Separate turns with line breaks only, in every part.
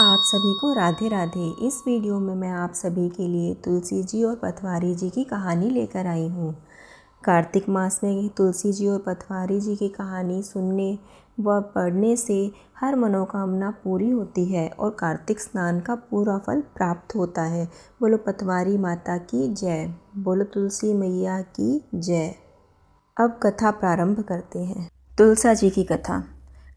आप सभी को राधे राधे। इस वीडियो में मैं आप सभी के लिए तुलसी जी और पटवारी जी की कहानी लेकर आई हूँ। कार्तिक मास में तुलसी जी और पटवारी जी की कहानी सुनने व पढ़ने से हर मनोकामना पूरी होती है और कार्तिक स्नान का पूरा फल प्राप्त होता है। बोलो पटवारी माता की जय, बोलो तुलसी मैया की जय। अब कथा प्रारंभ करते हैं। तुलसा जी की कथा।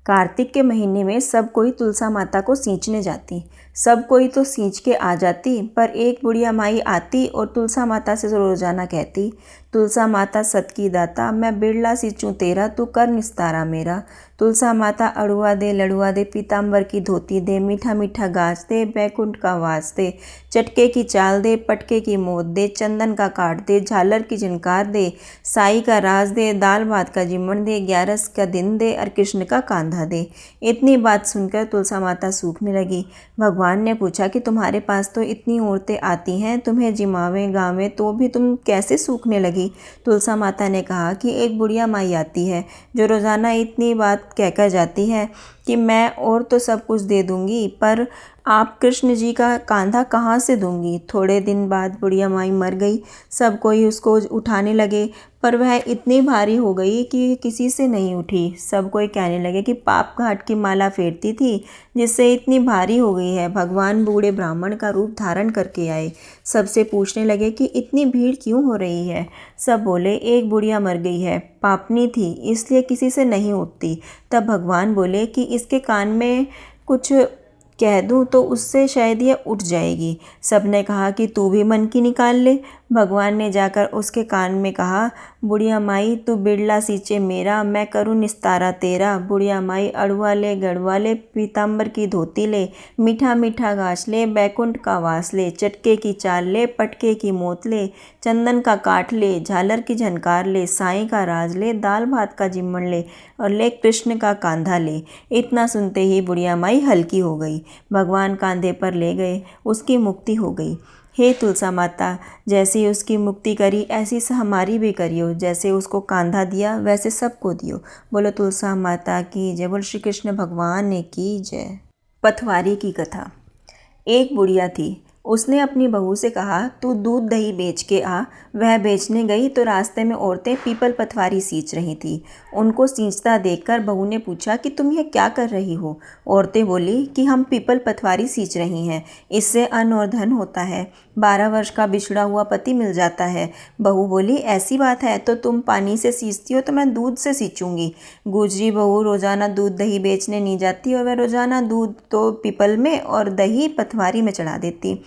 कार्तिक के महीने में सब कोई तुलसा माता को सींचने जाती। सब कोई तो सींच के आ जाती, पर एक बुढ़िया माई आती और तुलसा माता से रोजाना कहती, तुलसा माता सत की दाता, मैं बिरला सींचूं तेरा, तू कर निस्तारा मेरा। तुलसा माता अड़ुआ दे लड़ुआ दे, पीताम्बर की धोती दे, मीठा मीठा गाज दे, बैकुंठ का वास दे, चटके की चाल दे, पटके की मोद दे, चंदन का काट दे, झालर की झनकार दे, साई का राज दे, दाल भात का जिमण दे, 11 का दिन दे और कृष्ण का कांधा दे। इतनी बात सुनकर तुलसा माता सूखने लगी। भगवान ने पूछा कि तुम्हारे पास तो इतनी औरतें आती हैं, तुम्हें जिमावें गावें तो भी तुम कैसे सूखने लगी। तुलसा माता ने कहा कि एक बुढ़िया माई आती है जो रोज़ाना इतनी बात कहकर जाती है कि मैं और तो सब कुछ दे दूंगी, पर आप कृष्ण जी का कांधा कहाँ से दूंगी। थोड़े दिन बाद बुढ़िया माई मर गई। सब कोई उसको उठाने लगे, पर वह इतनी भारी हो गई कि किसी से नहीं उठी। सब कोई कहने लगे कि पाप घाट की माला फेरती थी जिससे इतनी भारी हो गई है। भगवान बूढ़े ब्राह्मण का रूप धारण करके आए। सबसे पूछने लगे कि इतनी भीड़ क्यों हो रही है। सब बोले, एक बुढ़िया मर गई है, पापनी थी इसलिए किसी से नहीं उठती। तब भगवान बोले कि इसके कान में कुछ कह दूं तो उससे शायद ये उठ जाएगी। सबने कहा कि तू भी मन की निकाल ले। भगवान ने जाकर उसके कान में कहा, बुढ़िया माई तू बिरला सींचे मेरा, मैं करूँ निस्तारा तेरा। बुढ़िया माई अड़ुआ ले गड़ुआ ले, पीताम्बर की धोती ले, मीठा मीठा घास ले, बैकुंठ का वास ले, चटके की चाल ले, पटके की मोत ले, चंदन का काठ ले, झालर की झनकार ले, साई का राज ले, दाल भात का जिम्मन ले और ले कृष्ण का कांधा ले। इतना सुनते ही बुढ़िया माई हल्की हो गई। भगवान कांधे पर ले गए, उसकी मुक्ति हो गई। हे तुलसा माता, जैसी उसकी मुक्ति करी ऐसी हमारी भी करियो। जैसे उसको कांधा दिया वैसे सबको दियो। बोलो तुलसा माता की जय, बोलो श्री कृष्ण भगवान की जय। पटवारी की कथा। एक बुढ़िया थी। उसने अपनी बहू से कहा, तू दूध दही बेच के आ। वह बेचने गई तो रास्ते में औरतें पीपल पटवारी सींच रही थी। उनको सींचता देखकर बहू ने पूछा कि तुम ये क्या कर रही हो। औरतें बोली कि हम पीपल पटवारी सींच रही हैं, इससे अन्न और धन होता है, 12 वर्ष का बिछड़ा हुआ पति मिल जाता है। बहू बोली, ऐसी बात है तो तुम पानी से सींचती हो तो मैं दूध से सींचूंगी। गुजरी बहू रोजाना दूध दही बेचने नहीं जाती और वह रोजाना दूध तो पीपल में और दही पटवारी में चढ़ा देती।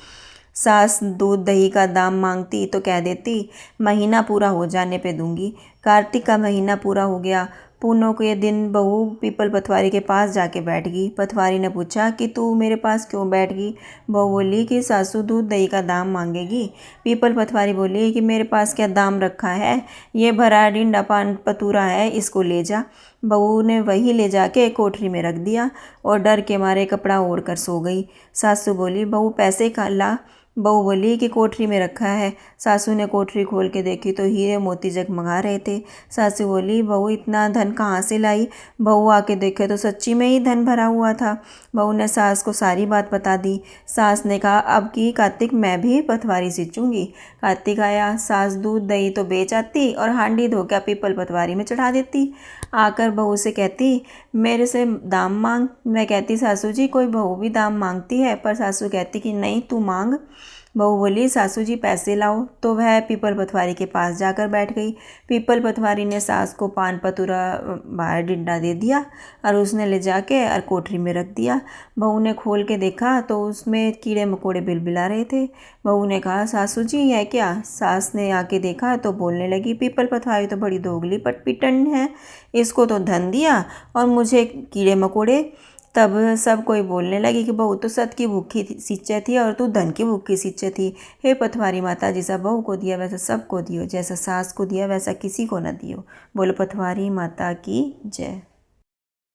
सास दूध दही का दाम मांगती तो कह देती, महीना पूरा हो जाने पे दूंगी। कार्तिक का महीना पूरा हो गया। पूनों के दिन बहू पीपल पटवारी के पास जाके बैठ गई। पटवारी ने पूछा कि तू मेरे पास क्यों बैठ गई। बहू बोली कि सासू दूध दही का दाम मांगेगी। पीपल पटवारी बोली कि मेरे पास क्या दाम रखा है, ये भरा डिंडा पान पतूरा है, इसको ले जा। बहू ने वही ले जाके कोठरी में रख दिया और डर के मारे कपड़ा ओढ़ कर सो गई। सासू बोली, बहू पैसे का ला। बहू बोली कि कोठरी में रखा है। सासू ने कोठरी खोल के देखी तो हीरे मोती जगमगा रहे थे। सासू बोली, बहू इतना धन कहाँ से लाई। बहू आके देखे तो सच्ची में ही धन भरा हुआ था। बहू ने सास को सारी बात बता दी। सास ने कहा, अब की कार्तिक मैं भी पटवारी सींचूंगी। कार्तिक आया, सास दूध दही तो बेच आती और हांडी धोकर पीपल पटवारी में चढ़ा देती। आकर बहू से कहती, मेरे से दाम मांग। मैं कहती, सासू जी कोई बहू भी दाम मांगती है, पर सासू कहती कि नहीं तू मांग। बहू बोली, सासू जी पैसे लाओ। तो वह पीपल पटवारी के पास जाकर बैठ गई। पीपल पटवारी ने सास को पान पतूरा बाहर डिंडा दे दिया और उसने ले जाके और कोठरी में रख दिया। बहू ने खोल के देखा तो उसमें कीड़े मकोड़े बिलबिला रहे थे। बहू ने कहा, सासू जी है क्या। सास ने आके देखा तो बोलने लगी, पीपल पटवारी तो बड़ी दोगली पटपीटन है, इसको तो धन दिया और मुझे कीड़े मकोड़े। तब सब कोई बोलने लगी कि बहू तो सत की भूखी सींचे थी और तू धन की भूखी सींचे थी। हे पटवारी माता, जैसा बहू को दिया वैसा सबको दियो, जैसा सास को दिया वैसा किसी को न दियो। बोलो पटवारी माता की जय।